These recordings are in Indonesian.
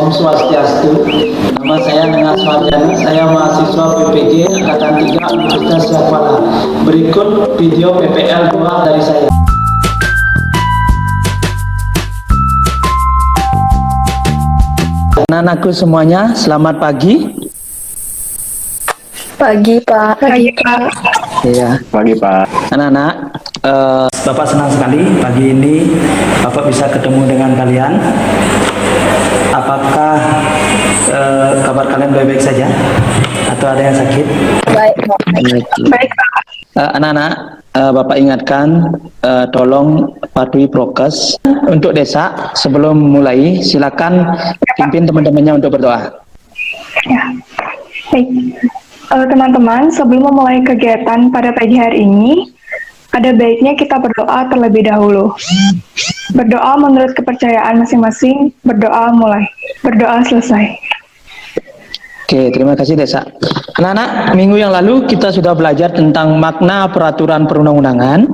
Om Swastiastu. Nama saya Nengat Swarjana, saya mahasiswa PPG Angkatan 3 Universitas Yahwala. Berikut video PPL 2 dari saya. Anak-anakku semuanya, selamat pagi. Pagi, Pak. Pagi, Pak. Iya. Pagi, Pak. Anak-anak, Bapak senang sekali pagi ini Bapak bisa ketemu dengan kalian. Apakah kabar kalian baik-baik saja? Atau ada yang sakit? Baik, Pak. Baik, Pak. Anak-anak, Bapak ingatkan, tolong patuhi prokes. Untuk desa, sebelum mulai, silakan pimpin teman-temannya untuk berdoa. Ya. Baik. Teman-teman, sebelum memulai kegiatan pada pagi hari ini, ada baiknya kita berdoa terlebih dahulu. Berdoa menurut kepercayaan masing-masing, berdoa mulai, berdoa selesai. Oke, terima kasih Desa. Anak-anak, minggu yang lalu kita sudah belajar tentang makna peraturan perundang-undangan.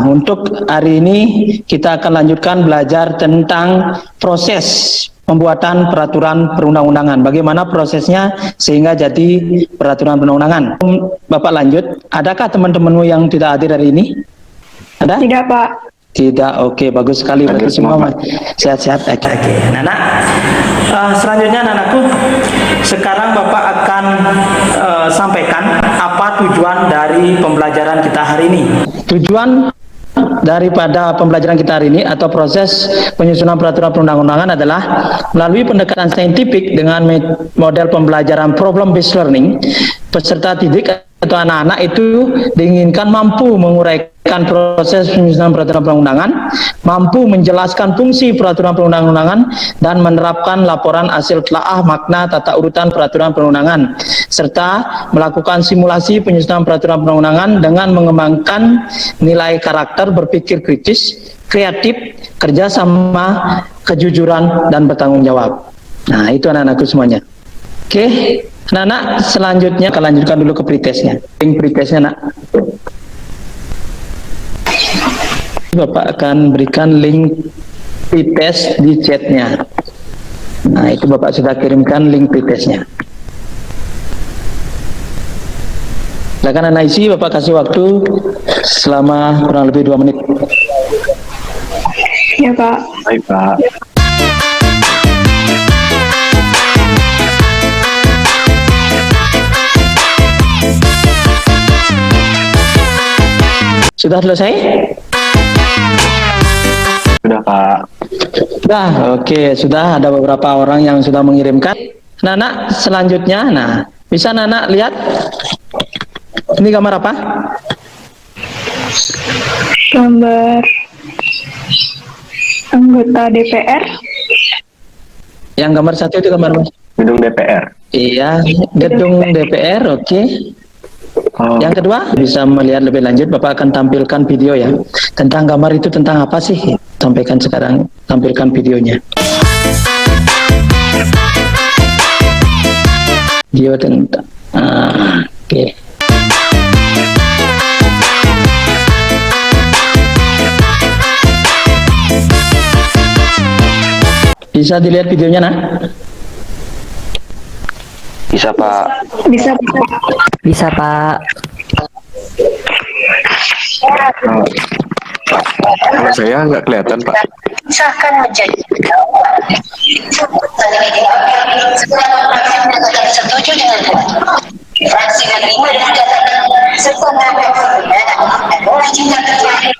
Untuk hari ini kita akan lanjutkan belajar tentang proses pembuatan peraturan perundang-undangan. Bagaimana prosesnya sehingga jadi peraturan perundang-undangan. Bapak lanjut, adakah teman-temanmu yang tidak hadir hari ini? Ada? Tidak, Pak. Tidak, oke, bagus sekali. Berarti semua sehat-sehat. Oke, anak-anak. Selanjutnya anak-anakku, sekarang Bapak akan sampaikan apa tujuan dari pembelajaran kita hari ini. Tujuan daripada pembelajaran kita hari ini atau proses penyusunan peraturan perundang-undangan adalah melalui pendekatan saintifik dengan model pembelajaran problem based learning, peserta didik atau anak-anak itu diinginkan mampu menguraikan proses penyusunan peraturan perundang-undangan, mampu menjelaskan fungsi peraturan perundang-undangan, dan menerapkan laporan hasil telaah makna tata urutan peraturan perundangan, serta melakukan simulasi penyusunan peraturan perundangan dengan mengembangkan nilai karakter berpikir kritis, kreatif, kerjasama, kejujuran, dan bertanggung jawab. Nah, itu anak-anakku semuanya. Oke, anak-anak, selanjutnya kita lanjutkan dulu ke pretestnya. Link pretestnya, nak. Bapak akan berikan link pretest di chatnya. Nah, itu Bapak sudah kirimkan link pretestnya. Silakan anak isi, Bapak kasih waktu selama kurang lebih 2 menit. Ya, Pak. Baik, Pak. Sudah selesai? Sudah, Pak. Sudah, oke. Sudah ada beberapa orang yang sudah mengirimkan. Nana, selanjutnya, nah, bisa Nana lihat? Ini gambar apa? Gambar anggota DPR. Yang gambar satu itu gambar apa? Gedung DPR. Iya, gedung DPR, oke. Yang kedua, bisa melihat lebih lanjut, Bapak akan tampilkan video ya. Tentang gambar itu tentang apa sih? Sampaikan sekarang, tampilkan videonya. Video tentang, oke. Bisa dilihat videonya, nah? Bisa, Pak. Bisa, Pak. Bisa, Pak. Kalau saya nggak kelihatan, Pak. Misalkan menjadi setuju dengan fraksi menerima dan menyatakan serta boleh juga terjadi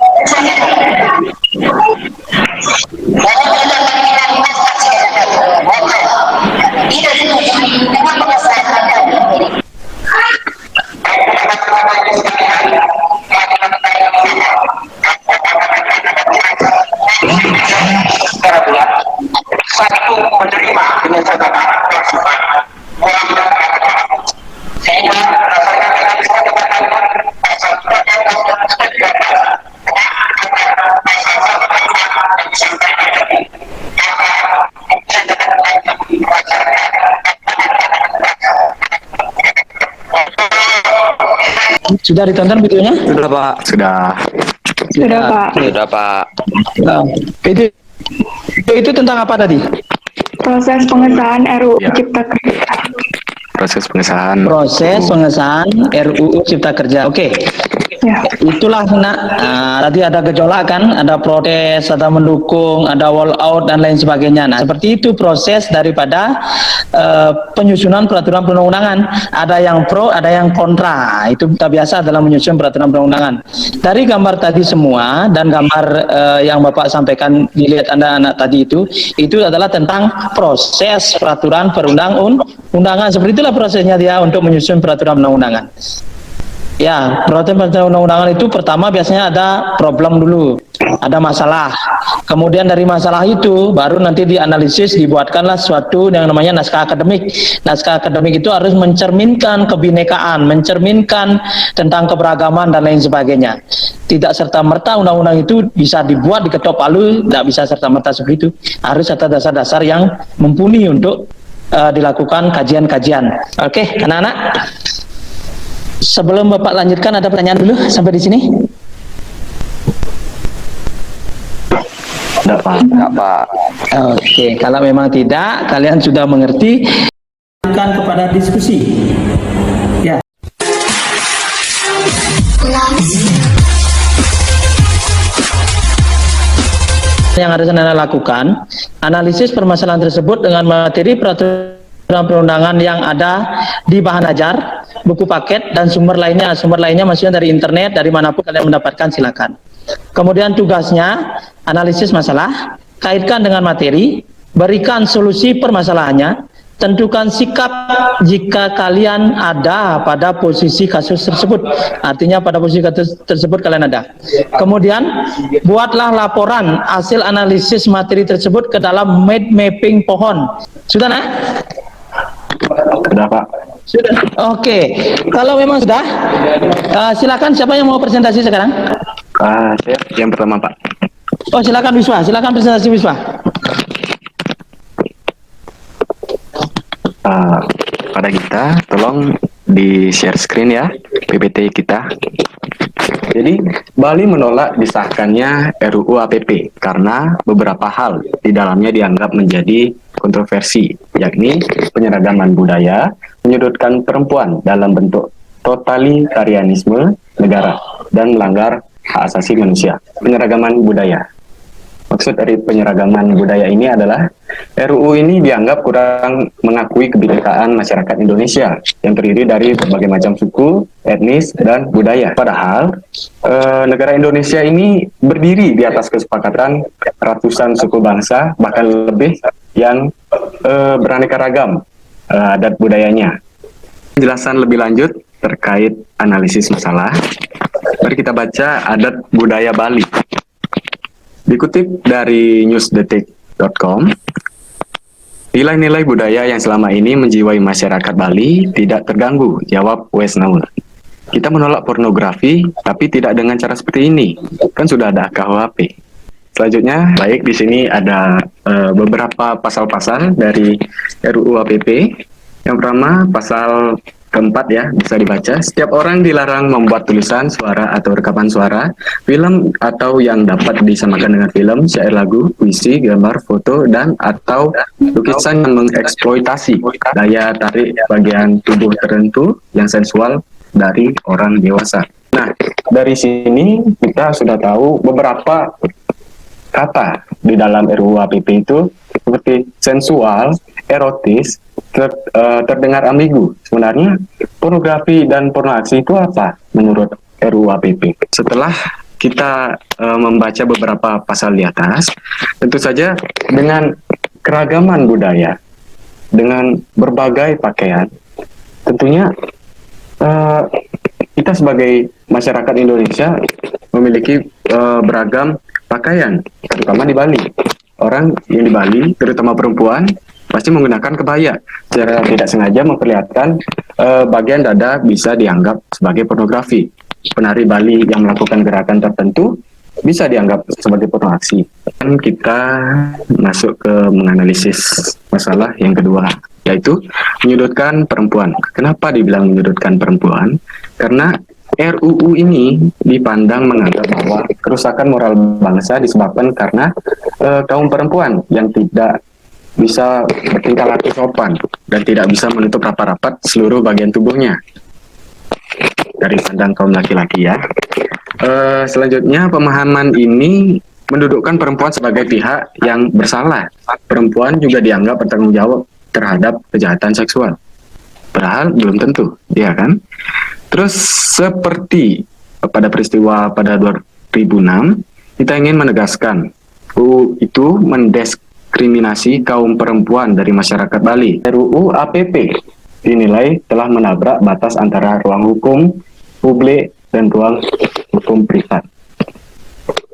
dan menyatakan finalitas fraksi tidak setuju dengan pengesahan satu menerima dengan catatan sehingga berdasarkan Sudah ditonton videonya? Sudah, Pak. Sudah. Sudah, Pak. Sudah, Pak. Nah, itu tentang apa tadi? proses pengesahan RUU Ya. Cipta Kerja. Proses pengesahan. Proses pengesahan RUU Cipta Kerja. Oke. Ya. Itulah nak, tadi ada gejolak kan, ada protes, ada mendukung, ada wall out dan lain sebagainya. Nah, seperti itu proses daripada penyusunan peraturan perundang-undangan. Ada yang pro, ada yang kontra. Itu kita biasa dalam menyusun peraturan perundang-undangan. Dari gambar tadi semua dan gambar yang Bapak sampaikan dilihat anak-anak tadi itu adalah tentang proses peraturan perundang-undangan. Seperti itulah prosesnya dia untuk menyusun peraturan perundang-undangan. Ya, peraturan perundang-undangan itu pertama biasanya ada problem dulu, ada masalah. Kemudian dari masalah itu baru nanti dianalisis, dibuatkanlah suatu yang namanya naskah akademik. Naskah akademik itu harus mencerminkan kebinekaan, mencerminkan tentang keberagaman dan lain sebagainya. Tidak serta-merta undang-undang itu bisa dibuat diketok palu, tidak bisa serta-merta seperti itu. Harus ada dasar-dasar yang mumpuni untuk dilakukan kajian-kajian. Oke, anak-anak. Sebelum Bapak lanjutkan, ada pertanyaan dulu sampai di sini? Enggak, Pak. Oke, kalau memang tidak, kalian sudah mengerti. Lanjutkan kepada diskusi. Ya. Yang harus Anda lakukan, analisis permasalahan tersebut dengan materi peraturan perundangan yang ada di bahan ajar, buku paket, dan sumber lainnya. Sumber lainnya maksudnya dari internet, dari manapun kalian mendapatkan, silakan. Kemudian tugasnya, analisis masalah, kaitkan dengan materi, berikan solusi permasalahannya, tentukan sikap jika kalian ada pada posisi kasus tersebut. Artinya pada posisi kasus tersebut kalian ada. Kemudian buatlah laporan hasil analisis materi tersebut ke dalam mind mapping pohon. Sudah nak? Sudah, Pak. Sudah. Oke. Kalau memang sudah, silakan siapa yang mau presentasi sekarang? Saya yang pertama, Pak. Oh, silakan Wiswa. Silakan presentasi Wiswa. Pada kita, tolong di share screen ya, PPT kita. Jadi, Bali menolak disahkannya RUU APP karena beberapa hal di dalamnya dianggap menjadi kontroversi, yakni penyeragaman budaya, menyudutkan perempuan dalam bentuk totalitarianisme negara, dan melanggar hak asasi manusia. Penyeragaman budaya. Maksud dari penyeragaman budaya ini adalah RUU ini dianggap kurang mengakui kebinekaan masyarakat Indonesia yang terdiri dari berbagai macam suku, etnis, dan budaya. Padahal negara Indonesia ini berdiri di atas kesepakatan ratusan suku bangsa, bahkan lebih yang beraneka ragam adat budayanya. Penjelasan lebih lanjut terkait analisis masalah, mari kita baca adat budaya Bali. Dikutip dari newsdetik.com, nilai-nilai budaya yang selama ini menjiwai masyarakat Bali tidak terganggu, jawab Wes Naul. Kita menolak pornografi, tapi tidak dengan cara seperti ini. Kan sudah ada KUHP. Selanjutnya, baik di sini ada beberapa pasal-pasal dari RUU APP. Yang pertama, pasal keempat ya, bisa dibaca. Setiap orang dilarang membuat tulisan, suara, atau rekaman suara, film atau yang dapat disamakan dengan film, syair lagu, puisi, gambar, foto, dan atau lukisan yang mengeksploitasi daya tarik bagian tubuh tertentu yang sensual dari orang dewasa. Nah, dari sini kita sudah tahu beberapa kata di dalam RUU APP itu seperti sensual, erotis, terdengar ambigu. Sebenarnya pornografi dan porno aksi itu apa menurut RUU APP? Setelah kita membaca beberapa pasal di atas, tentu saja dengan keragaman budaya, dengan berbagai pakaian, tentunya kita sebagai masyarakat Indonesia memiliki beragam pakaian, terutama di Bali. Orang yang di Bali, terutama perempuan, pasti menggunakan kebaya. Secara tidak sengaja memperlihatkan bagian dada bisa dianggap sebagai pornografi. Penari Bali yang melakukan gerakan tertentu bisa dianggap sebagai porno aksi. Dan kita masuk ke menganalisis masalah yang kedua, yaitu menyudutkan perempuan. Kenapa dibilang menyudutkan perempuan? Karena RUU ini dipandang menganggap bahwa kerusakan moral bangsa disebabkan karena kaum perempuan yang tidak bisa bertingkah laku sopan dan tidak bisa menutup rapat-rapat seluruh bagian tubuhnya dari pandang kaum laki-laki ya. Selanjutnya pemahaman ini mendudukkan perempuan sebagai pihak yang bersalah. Perempuan juga dianggap bertanggung jawab terhadap kejahatan seksual. Padahal belum tentu, ya kan? Terus seperti pada peristiwa pada 2006, kita ingin menegaskan itu mendiskriminasi kaum perempuan dari masyarakat Bali. RUU APP dinilai telah menabrak batas antara ruang hukum publik dan ruang hukum privat.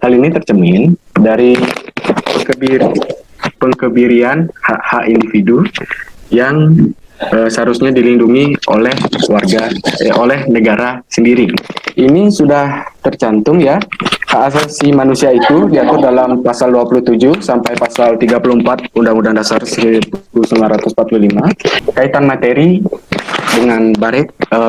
Hal ini tercermin dari pengkebirian hak-hak individu yang seharusnya dilindungi oleh oleh negara sendiri. Ini sudah tercantum ya, hak asasi manusia itu diatur dalam pasal 27 sampai pasal 34 Undang-Undang Dasar 1945. Kaitan materi dengan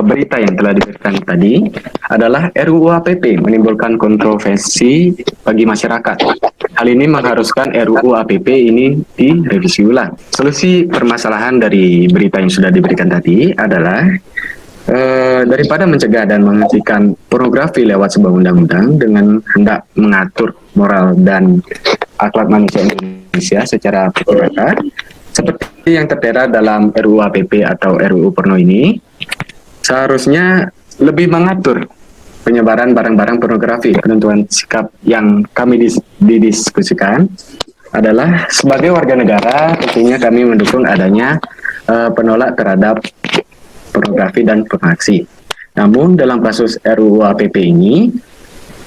berita yang telah diberikan tadi adalah RUU APP menimbulkan kontroversi bagi masyarakat. Hal ini mengharuskan RUU APP ini direvisi ulang. Solusi permasalahan dari berita yang sudah diberikan tadi adalah daripada mencegah dan menghentikan pornografi lewat sebuah undang-undang dengan hendak mengatur moral dan akhlak manusia Indonesia secara purata, seperti yang tertera dalam RUU APP atau RUU Porno ini, seharusnya lebih mengatur penyebaran barang-barang pornografi. Penentuan sikap yang kami didiskusikan adalah sebagai warga negara, tentunya kami mendukung adanya penolak terhadap pornografi dan pornoaksi. Namun dalam kasus RUU APP ini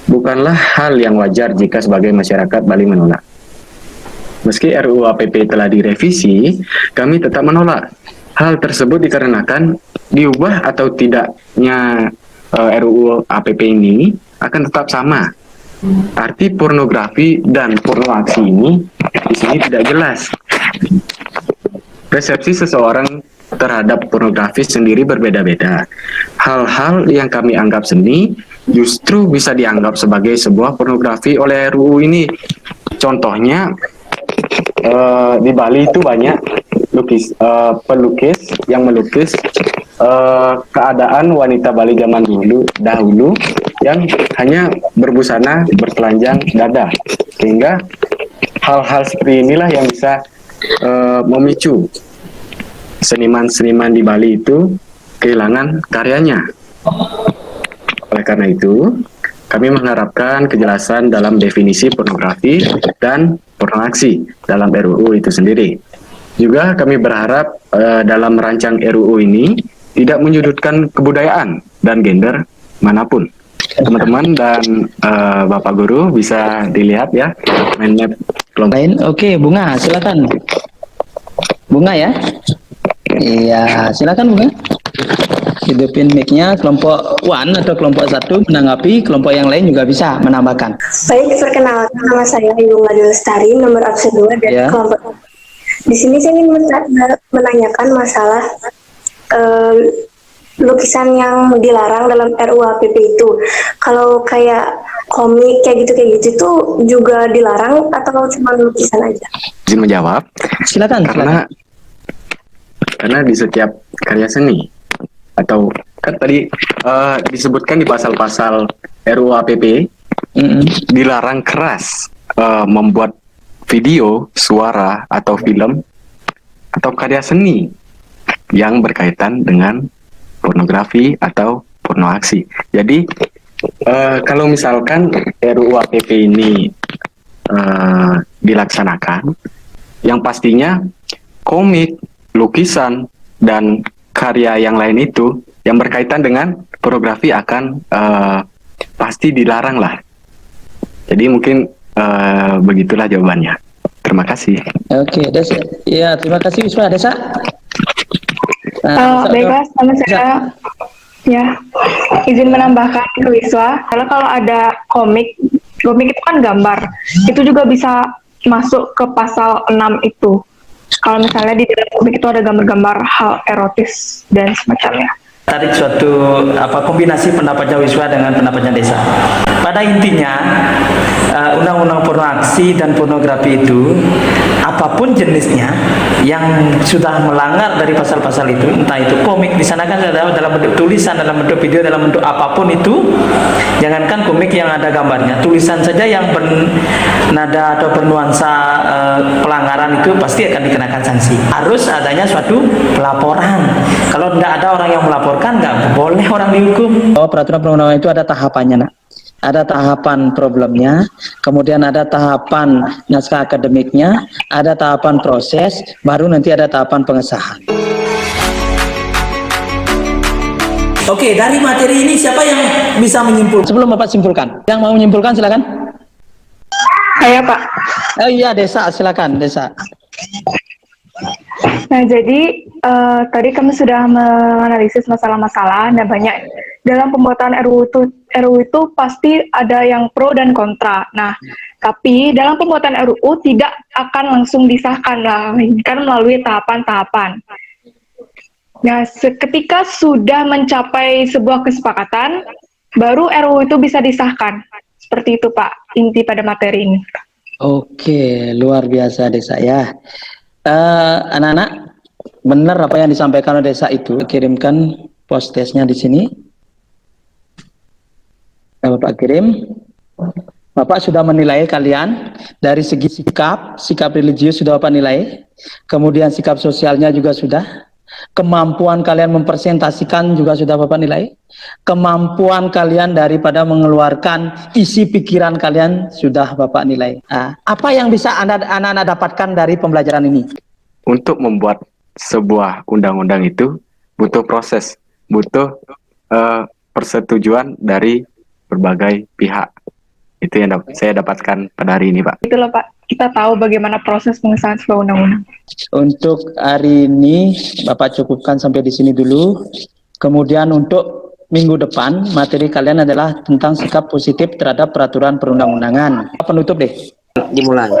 bukanlah hal yang wajar jika sebagai masyarakat Bali menolak. Meski RUU APP telah direvisi, kami tetap menolak. Hal tersebut dikarenakan diubah atau tidaknya RUU APP ini akan tetap sama. Arti pornografi dan pornoaksi ini di sini tidak jelas. Persepsi seseorang terhadap pornografi sendiri berbeda-beda. Hal-hal yang kami anggap seni justru bisa dianggap sebagai sebuah pornografi oleh RUU ini. Contohnya di Bali itu banyak pelukis yang melukis keadaan wanita Bali zaman dahulu yang hanya berbusana bertelanjang dada, sehingga hal-hal seperti inilah yang bisa memicu seniman-seniman di Bali itu kehilangan karyanya. Oleh karena itu, kami mengharapkan kejelasan dalam definisi pornografi dan pornoaksi dalam RUU itu sendiri. Juga kami berharap dalam merancang RUU ini tidak menyudutkan kebudayaan dan gender manapun. Teman-teman dan Bapak Guru bisa dilihat ya mind map kelompok Lain, oke, Bunga, silakan. Bunga ya. Iya, silakan Bunga. Hidupin mic-nya, kelompok 1 atau kelompok 1 menanggapi, kelompok yang lain juga bisa menambahkan. Baik, perkenalkan nama saya Ibu Ngadu Lestari, nomor absen 2 dari Ya. kelompok. Di sini saya ingin menanyakan masalah lukisan yang dilarang dalam RUU APP itu. Kalau kayak komik kayak gitu tuh juga dilarang atau cuma lukisan aja? izin menjawab Silakan. karena di setiap karya seni atau kan tadi disebutkan di pasal-pasal RUU APP dilarang keras membuat video, suara atau film atau karya seni yang berkaitan dengan pornografi atau pornoaksi. Jadi kalau misalkan RUU APP ini dilaksanakan, yang pastinya komik, lukisan, dan karya yang lain itu yang berkaitan dengan pornografi akan pasti dilarang lah. Jadi mungkin begitulah jawabannya. Terima kasih. Oke, Desa. Ya, terima kasih Wiswa. Desa. Baiklah, sama saya ya izin menambahkan ke Wiswa. Kalau ada komik itu kan gambar, itu juga bisa masuk ke pasal 6 itu. Kalau misalnya di dalam komik itu ada gambar-gambar hal erotis dan semacamnya. tarik suatu kombinasi pendapatnya Wiswa dengan pendapatnya Desa. Pada intinya undang-undang porno aksi dan pornografi itu apapun jenisnya yang sudah melanggar dari pasal-pasal itu, entah itu komik di sana kan ada dalam bentuk tulisan, dalam bentuk video, dalam bentuk apapun itu, jangankan komik yang ada gambarnya, tulisan saja yang bernada atau bernuansa pelanggaran itu pasti akan dikenakan sanksi. Harus adanya suatu pelaporan. Kalau tidak ada orang yang melaporkan, nggak boleh orang dihukum. Oh, peraturan perundang-undangan itu ada tahapannya, nak. Ada tahapan problemnya, kemudian ada tahapan naskah akademiknya, ada tahapan proses, baru nanti ada tahapan pengesahan. Oke, dari materi ini siapa yang bisa menyimpulkan? Sebelum Bapak simpulkan, yang mau menyimpulkan silakan. Saya Pak. Oh iya, Desa, silakan Desa. Nah, jadi tadi kami sudah menganalisis masalah-masalah dan banyak dalam pembuatan RUU itu pasti ada yang pro dan kontra. Nah, tapi dalam pembuatan RUU tidak akan langsung disahkan, melainkan melalui tahapan-tahapan. Nah, ketika sudah mencapai sebuah kesepakatan, baru RUU itu bisa disahkan. Seperti itu, Pak, inti pada materi ini. Oke, luar biasa Desa ya. Anak-anak, benar apa yang disampaikan oleh Desa itu. Kirimkan post testnya di sini. Bapak kirim. Bapak sudah menilai kalian dari segi sikap religius sudah Bapak nilai. Kemudian sikap sosialnya juga sudah. Kemampuan kalian mempresentasikan juga sudah Bapak nilai. Kemampuan kalian daripada mengeluarkan isi pikiran kalian sudah Bapak nilai. Apa yang bisa anak-anak dapatkan dari pembelajaran ini? Untuk membuat sebuah undang-undang itu butuh proses, butuh persetujuan dari berbagai pihak. Itu yang saya dapatkan pada hari ini, Pak. Itulah Pak, kita tahu bagaimana proses pengesahan sebuah undang-undang. Untuk hari ini Bapak cukupkan sampai di sini dulu. Kemudian untuk minggu depan materi kalian adalah tentang sikap positif terhadap peraturan perundang-undangan. Penutup deh. Dimulai.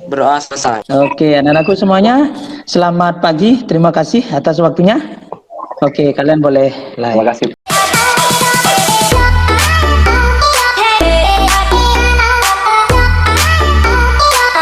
Berdoa selesai. Oke, anak-anakku semuanya, selamat pagi. Terima kasih atas waktunya. Oke, kalian boleh live. Terima kasih.